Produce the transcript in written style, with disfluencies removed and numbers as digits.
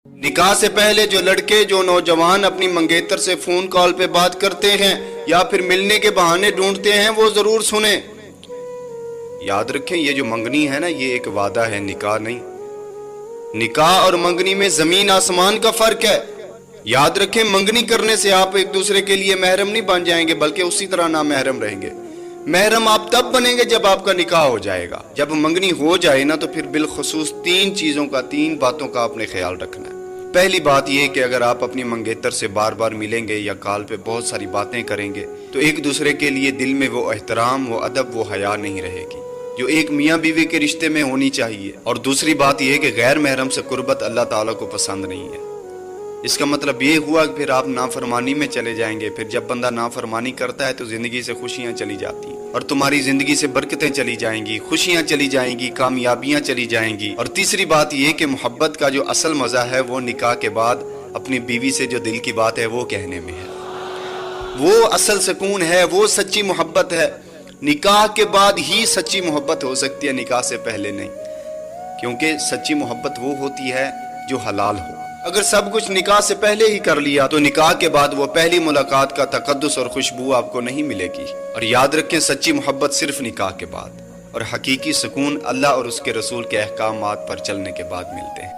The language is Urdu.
نکاح سے پہلے جو لڑکے جو نوجوان اپنی منگیتر سے فون کال پہ بات کرتے ہیں یا پھر ملنے کے بہانے ڈھونڈتے ہیں وہ ضرور سنیں. یاد رکھیں یہ جو منگنی ہے نا یہ ایک وعدہ ہے، نکاح نہیں. نکاح اور منگنی میں زمین آسمان کا فرق ہے. یاد رکھیں منگنی کرنے سے آپ ایک دوسرے کے لیے محرم نہیں بن جائیں گے بلکہ اسی طرح نامحرم رہیں گے. محرم آپ تب بنیں گے جب آپ کا نکاح ہو جائے گا. جب منگنی ہو جائے نا تو پھر بالخصوص تین باتوں کا آپ نے خیال رکھنا ہے. پہلی بات یہ کہ اگر آپ اپنی منگیتر سے بار بار ملیں گے یا کال پہ بہت ساری باتیں کریں گے تو ایک دوسرے کے لیے دل میں وہ احترام، وہ ادب، وہ حیا نہیں رہے گی جو ایک میاں بیوی کے رشتے میں ہونی چاہیے. اور دوسری بات یہ کہ غیر محرم سے قربت اللہ تعالیٰ کو پسند نہیں ہے. اس کا مطلب یہ ہوا کہ پھر آپ نافرمانی میں چلے جائیں گے. پھر جب بندہ نافرمانی کرتا ہے تو زندگی سے خوشیاں چلی جاتی ہیں اور تمہاری زندگی سے برکتیں چلی جائیں گی، خوشیاں چلی جائیں گی، کامیابیاں چلی جائیں گی. اور تیسری بات یہ کہ محبت کا جو اصل مزہ ہے وہ نکاح کے بعد اپنی بیوی سے جو دل کی بات ہے وہ کہنے میں ہے. وہ اصل سکون ہے، وہ سچی محبت ہے. نکاح کے بعد ہی سچی محبت ہو سکتی ہے، نکاح سے پہلے نہیں. کیونکہ سچی محبت وہ ہوتی ہے جو حلال ہو. اگر سب کچھ نکاح سے پہلے ہی کر لیا تو نکاح کے بعد وہ پہلی ملاقات کا تقدس اور خوشبو آپ کو نہیں ملے گی. اور یاد رکھیں سچی محبت صرف نکاح کے بعد، اور حقیقی سکون اللہ اور اس کے رسول کے احکامات پر چلنے کے بعد ملتے ہیں.